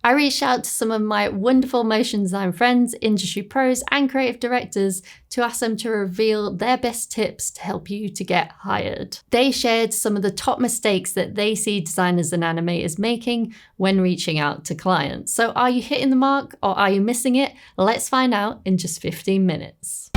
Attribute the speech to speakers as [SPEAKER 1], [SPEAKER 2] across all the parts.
[SPEAKER 1] I reached out to some of my wonderful motion design friends, industry pros, and creative directors to ask them to reveal their best tips to help you to get hired. They shared some of the top mistakes that they see designers and animators making when reaching out to clients. So are you hitting the mark or are you missing it? Let's find out in just 15 minutes.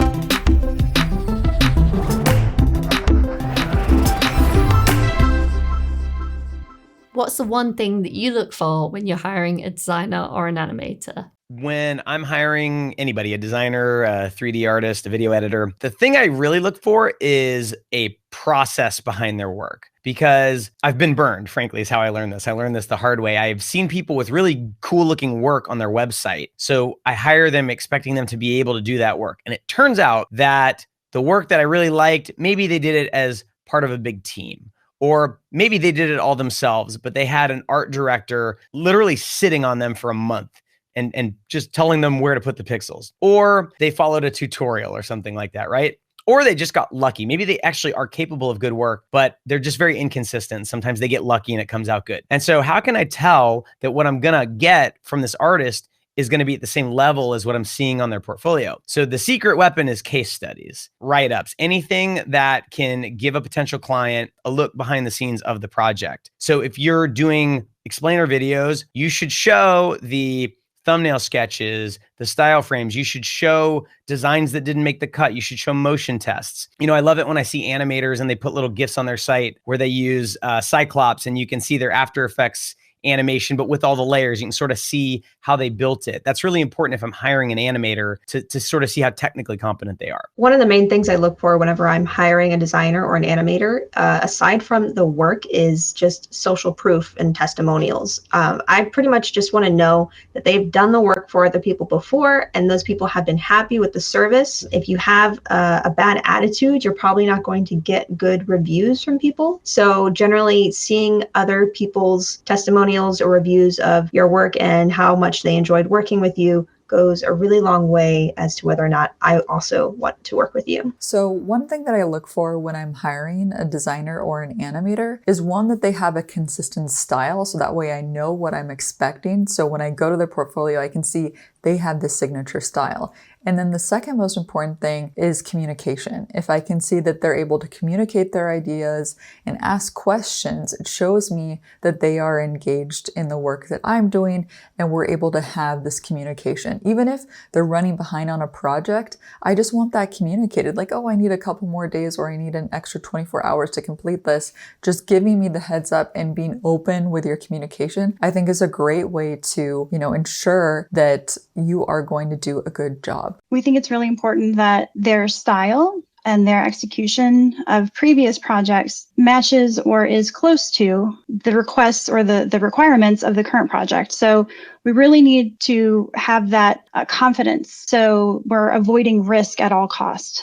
[SPEAKER 1] What's the one thing that you look for when you're hiring a designer or an animator?
[SPEAKER 2] When I'm hiring anybody, a designer, a 3D artist, a video editor, the thing I really look for is a process behind their work, because I've been burned, frankly, is how I learned this. I learned this the hard way. I've seen people with really cool looking work on their website. So I hire them expecting them to be able to do that work. And it turns out that the work that I really liked, maybe they did it as part of a big team. Or maybe they did it all themselves, but they had an art director literally sitting on them for a month and just telling them where to put the pixels. Or they followed a tutorial or something like that, right? Or they just got lucky. Maybe they actually are capable of good work, but they're just very inconsistent. Sometimes they get lucky and it comes out good. And so how can I tell that what I'm gonna get from this artist is going to be at the same level as what I'm seeing on their portfolio? So the secret weapon is case studies, write-ups, anything that can give a potential client a look behind the scenes of the project. So if you're doing explainer videos, you should show the thumbnail sketches, the style frames. You should show designs that didn't make the cut. You should show motion tests. You know, I love it when I see animators and they put little GIFs on their site where they use Cyclops and you can see their After Effects animation, but with all the layers, you can sort of see how they built it. That's really important if I'm hiring an animator to sort of see how technically competent they are.
[SPEAKER 3] One of the main things I look for whenever I'm hiring a designer or an animator, aside from the work, is just social proof and testimonials. I pretty much just want to know that they've done the work for other people before and those people have been happy with the service. If you have a bad attitude, you're probably not going to get good reviews from people. So generally seeing other people's testimonials or reviews of your work and how much they enjoyed working with you goes a really long way as to whether or not I also want to work with you.
[SPEAKER 4] So one thing that I look for when I'm hiring a designer or an animator is one, that they have a consistent style. So that way I know what I'm expecting. So when I go to their portfolio, I can see they have this signature style. And then the second most important thing is communication. If I can see that they're able to communicate their ideas and ask questions, it shows me that they are engaged in the work that I'm doing and we're able to have this communication. Even if they're running behind on a project, I just want that communicated. Like, oh, I need a couple more days or I need an extra 24 hours to complete this. Just giving me the heads up and being open with your communication, I think is a great way to, ensure that you are going to do a good job.
[SPEAKER 5] We think it's really important that their style and their execution of previous projects matches or is close to the requests or the requirements of the current project. So we really need to have that confidence. So we're avoiding risk at all costs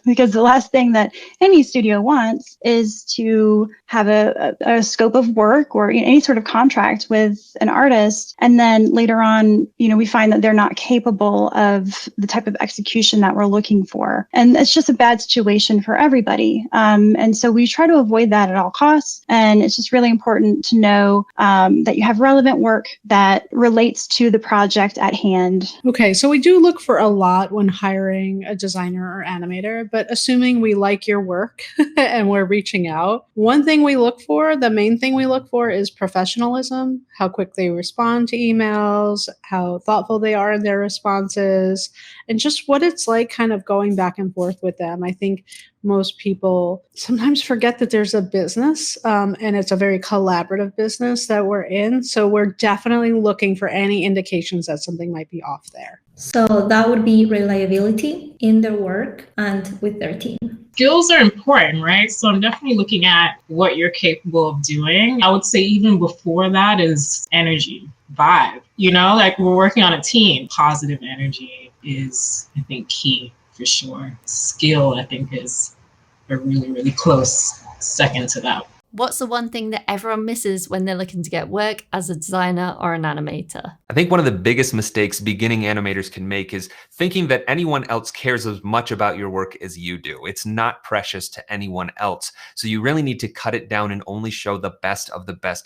[SPEAKER 5] because the last thing that any studio wants is to have a scope of work or any sort of contract with an artist. And then later on, we find that they're not capable of the type of execution that we're looking for. And it's just a bad situation for everybody. And so we try to avoid that at all costs. And it's just really important to know that you have relevant work that relates to the project at hand.
[SPEAKER 6] Okay, so we do look for a lot when hiring a designer or animator, but assuming we like your work and we're reaching out, one thing we look for, the main thing we look for is professionalism, how quick they respond to emails, how thoughtful they are in their responses, and just what it's like kind of going back and forth with them. I think most people sometimes forget that there's a business and it's a very collaborative business that we're in. So we're definitely looking for any indications that something might be off there.
[SPEAKER 7] So that would be reliability in their work and with their team.
[SPEAKER 8] Skills are important, right? So I'm definitely looking at what you're capable of doing. I would say even before that is energy, vibe. Like we're working on a team. Positive energy is, I think, key for sure. Skill, I think, is a really, really close second to that.
[SPEAKER 1] What's the one thing that everyone misses when they're looking to get work as a designer or an animator?
[SPEAKER 9] I think one of the biggest mistakes beginning animators can make is thinking that anyone else cares as much about your work as you do. It's not precious to anyone else. So you really need to cut it down and only show the best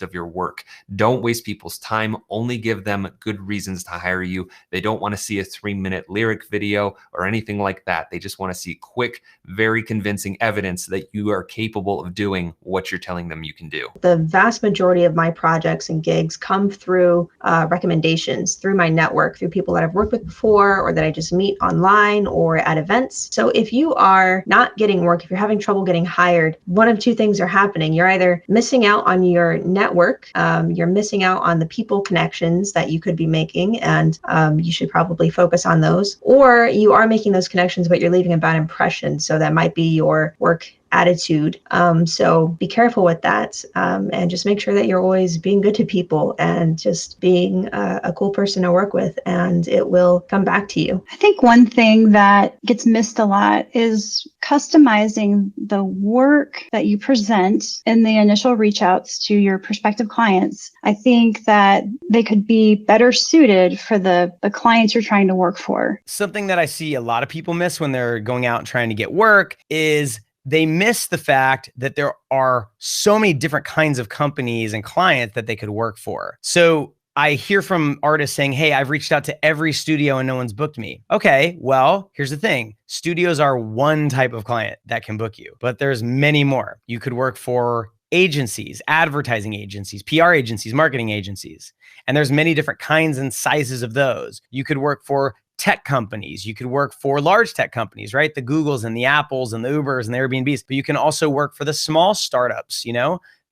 [SPEAKER 9] of your work. Don't waste people's time. Only give them good reasons to hire you. They don't want to see a 3-minute lyric video or anything like that. They just want to see quick, very convincing evidence that you are capable of doing what you're telling them you can do.
[SPEAKER 3] The vast majority of my projects and gigs come through recommendations, through my network, through people that I've worked with before or that I just meet online or at events. So if you are not getting work, if you're having trouble getting hired, one of two things are happening. You're either missing out on your network, you're missing out on the people connections that you could be making, and you should probably focus on those, or you are making those connections, but you're leaving a bad impression. So that might be your work attitude. So be careful with that, and just make sure that you're always being good to people and just being a cool person to work with, and it will come back to you.
[SPEAKER 5] I think one thing that gets missed a lot is customizing the work that you present in the initial reach outs to your prospective clients. I think that they could be better suited for the clients you're trying to work for.
[SPEAKER 2] Something that I see a lot of people miss when they're going out and trying to get work is they miss the fact that there are so many different kinds of companies and clients that they could work for. So I hear from artists saying, hey, I've reached out to every studio and no one's booked me. Okay, well, here's the thing. Studios are one type of client that can book you, but there's many more. You could work for agencies, advertising agencies, PR agencies, marketing agencies. And there's many different kinds and sizes of those. You could work for tech companies. You could work for large tech companies, right? The Googles and the Apples and the Ubers and the Airbnbs, but you can also work for the small startups,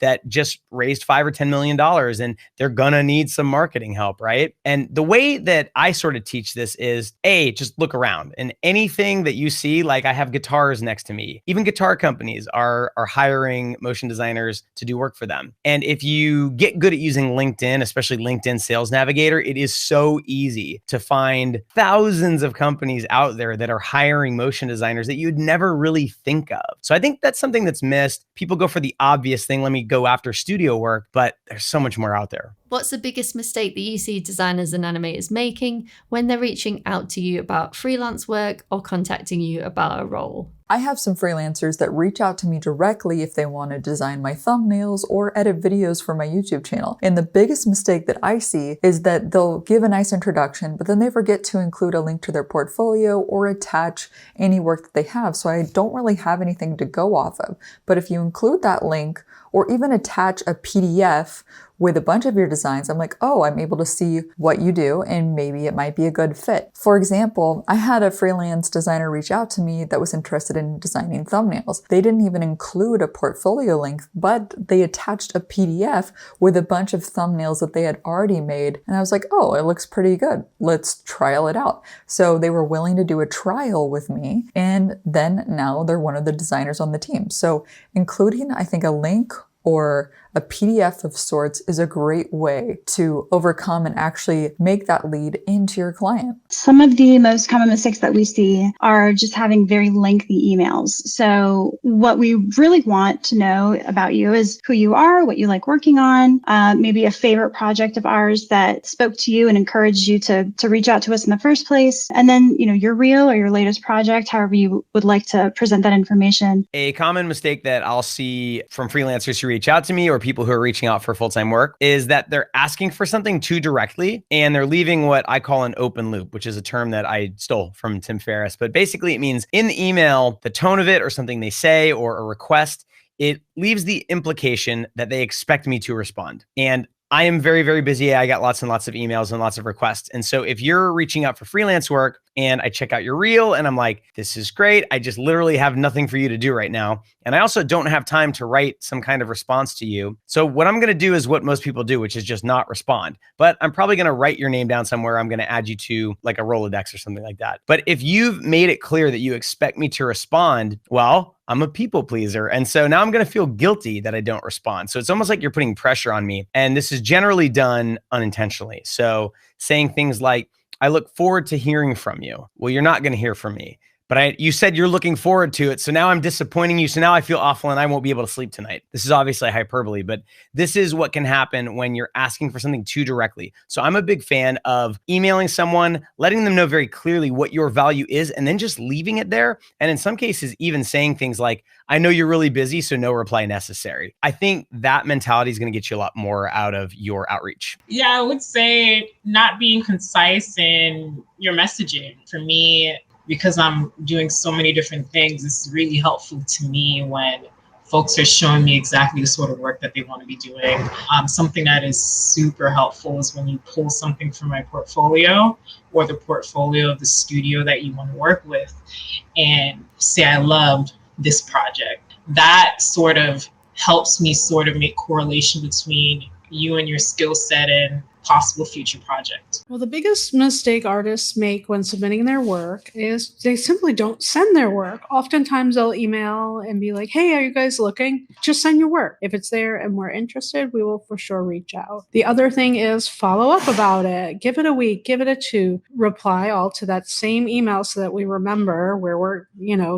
[SPEAKER 2] that just raised $5 or $10 million and they're gonna need some marketing help, right? And the way that I sort of teach this is, just look around, and anything that you see, like I have guitars next to me, even guitar companies are hiring motion designers to do work for them. And if you get good at using LinkedIn, especially LinkedIn Sales Navigator, it is so easy to find thousands of companies out there that are hiring motion designers that you'd never really think of. So I think that's something that's missed. People go for the obvious thing. Let me go after studio work, but there's so much more out there.
[SPEAKER 1] What's the biggest mistake that you see designers and animators making when they're reaching out to you about freelance work or contacting you about a role?
[SPEAKER 4] I have some freelancers that reach out to me directly if they want to design my thumbnails or edit videos for my YouTube channel. And the biggest mistake that I see is that they'll give a nice introduction, but then they forget to include a link to their portfolio or attach any work that they have. So I don't really have anything to go off of. But if you include that link or even attach a PDF with a bunch of your designs, I'm like, oh, I'm able to see what you do and maybe it might be a good fit. For example, I had a freelance designer reach out to me that was interested in designing thumbnails. They didn't even include a portfolio link, but they attached a PDF with a bunch of thumbnails that they had already made. And I was like, oh, it looks pretty good. Let's trial it out. So they were willing to do a trial with me. And then now they're one of the designers on the team. So including, I think, a link or a PDF of sorts is a great way to overcome and actually make that lead into your client.
[SPEAKER 5] Some of the most common mistakes that we see are just having very lengthy emails. So what we really want to know about you is who you are, what you like working on, maybe a favorite project of ours that spoke to you and encouraged you to reach out to us in the first place. And then, your reel or your latest project, however you would like to present that information.
[SPEAKER 2] A common mistake that I'll see from freelancers who reach out to me or people who are reaching out for full-time work is that they're asking for something too directly and they're leaving what I call an open loop, which is a term that I stole from Tim Ferriss. But basically it means in the email, the tone of it or something they say or a request, it leaves the implication that they expect me to respond. And I am very, very busy. I got lots and lots of emails and lots of requests. And so if you're reaching out for freelance work and I check out your reel and I'm like, this is great, I just literally have nothing for you to do right now. And I also don't have time to write some kind of response to you. So what I'm going to do is what most people do, which is just not respond. But I'm probably going to write your name down somewhere. I'm going to add you to like a Rolodex or something like that. But if you've made it clear that you expect me to respond, well, I'm a people pleaser. And so now I'm going to feel guilty that I don't respond. So it's almost like you're putting pressure on me. And this is generally done unintentionally. So saying things like, I look forward to hearing from you. Well, you're not going to hear from me. but you said you're looking forward to it. So now I'm disappointing you. So now I feel awful and I won't be able to sleep tonight. This is obviously hyperbole, but this is what can happen when you're asking for something too directly. So I'm a big fan of emailing someone, letting them know very clearly what your value is, and then just leaving it there. And in some cases, even saying things like, I know you're really busy, so no reply necessary. I think that mentality is going to get you a lot more out of your outreach.
[SPEAKER 8] Yeah, I would say not being concise in your messaging. For me, because I'm doing so many different things, it's really helpful to me when folks are showing me exactly the sort of work that they want to be doing. Something that is super helpful is when you pull something from my portfolio or the portfolio of the studio that you want to work with and say, I loved this project. That sort of helps me sort of make correlation between you and your skill set and possible future project.
[SPEAKER 6] Well, the biggest mistake artists make when submitting their work is they simply don't send their work. Oftentimes they'll email and be like, hey, are you guys looking? Just send your work. If it's there and we're interested, we will for sure reach out. The other thing is follow up about it. Give it a week, give it a 2, reply all to that same email so that we remember where we're,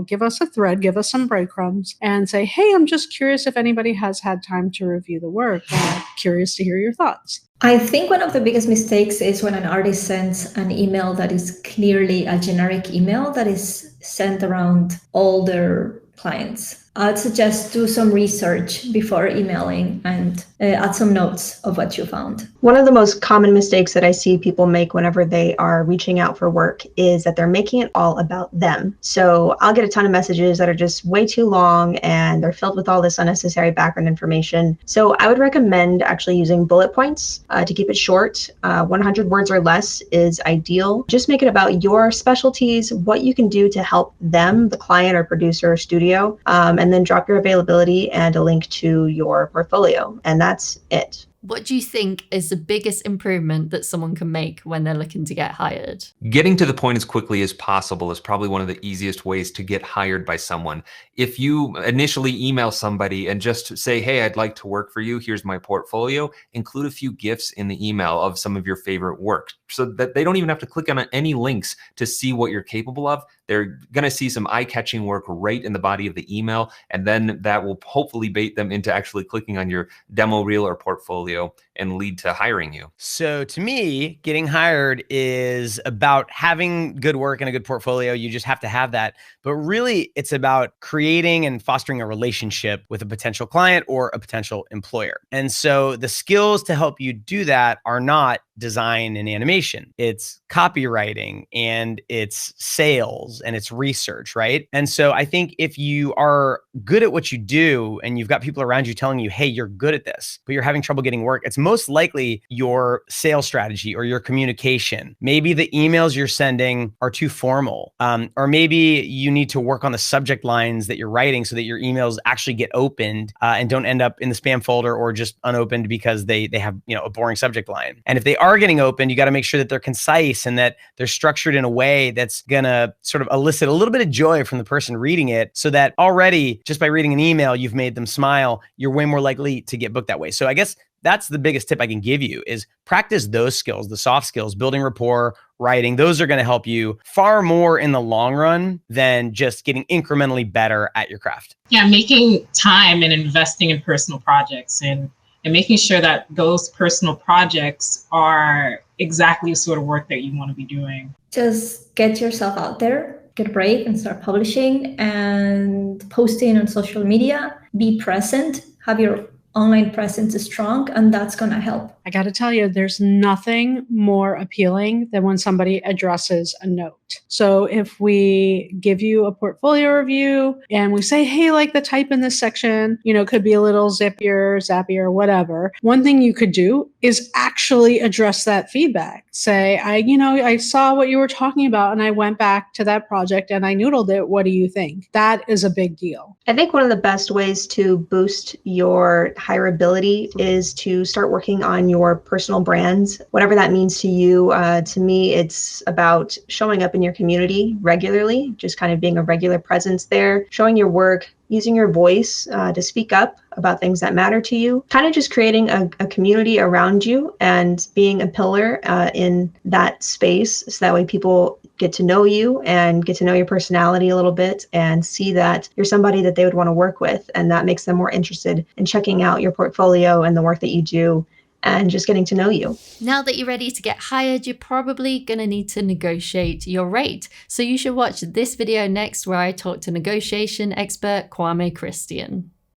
[SPEAKER 6] give us a thread, give us some breadcrumbs and say, hey, I'm just curious if anybody has had time to review the work. I'm curious to hear your thoughts.
[SPEAKER 7] I think one of the biggest mistakes is when an artist sends an email that is clearly a generic email that is sent around all their clients. I'd suggest do some research before emailing and add some notes of what you found.
[SPEAKER 3] One of the most common mistakes that I see people make whenever they are reaching out for work is that they're making it all about them. So I'll get a ton of messages that are just way too long and they're filled with all this unnecessary background information. So I would recommend actually using bullet points to keep it short. 100 words or less is ideal. Just make it about your specialties, what you can do to help them, the client or producer or studio, and then drop your availability and a link to your portfolio. And that's it.
[SPEAKER 1] What do you think is the biggest improvement that someone can make when they're looking to get hired?
[SPEAKER 9] Getting to the point as quickly as possible is probably one of the easiest ways to get hired by someone. If you initially email somebody and just say, hey, I'd like to work for you, here's my portfolio, include a few GIFs in the email of some of your favorite work so that they don't even have to click on any links to see what you're capable of. They're going to see some eye-catching work right in the body of the email, and then that will hopefully bait them into actually clicking on your demo reel or portfolio and lead to hiring you.
[SPEAKER 2] So to me, getting hired is about having good work and a good portfolio. You just have to have that. But really, it's about creating and fostering a relationship with a potential client or a potential employer. And so the skills to help you do that are not design and animation. It's copywriting and it's sales and it's research, right? And so I think if you are good at what you do and you've got people around you telling you, hey, you're good at this, but you're having trouble getting work, it's most likely your sales strategy or your communication. Maybe the emails you're sending are too formal, or maybe you need to work on the subject lines that you're writing so that your emails actually get opened and don't end up in the spam folder or just unopened because they have a boring subject line. And if they are getting opened, you got to make sure that they're concise and that they're structured in a way that's gonna sort of elicit a little bit of joy from the person reading it, so that already just by reading an email you've made them smile. You're way more likely to get booked that way. So I guess that's the biggest tip I can give you is practice those skills, the soft skills, building rapport, writing. Those are going to help you far more in the long run than just getting incrementally better at your craft.
[SPEAKER 8] Yeah, making time and investing in personal projects and making sure that those personal projects are exactly the sort of work that you want to be doing.
[SPEAKER 7] Just get yourself out there, get brave and start publishing and posting on social media. Be present, have your online presence is strong, and that's going to help.
[SPEAKER 6] I got to tell you, there's nothing more appealing than when somebody addresses a note. So if we give you a portfolio review and we say, hey, like the type in this section, could be a little zippier, zappier, whatever. One thing you could do is actually address that feedback. Say, I saw what you were talking about and I went back to that project and I noodled it. What do you think? That is a big deal.
[SPEAKER 3] I think one of the best ways to boost your hireability is to start working on your personal brands, whatever that means to you. To me, it's about showing up in your community regularly, just kind of being a regular presence there, showing your work, using your voice to speak up about things that matter to you, kind of just creating a community around you and being a pillar in that space. So that way people get to know you and get to know your personality a little bit and see that you're somebody that they would want to work with. And that makes them more interested in checking out your portfolio and the work that you do and just getting to know you.
[SPEAKER 1] Now that you're ready to get hired, you're probably going to need to negotiate your rate. So you should watch this video next where I talk to negotiation expert Kwame Christian.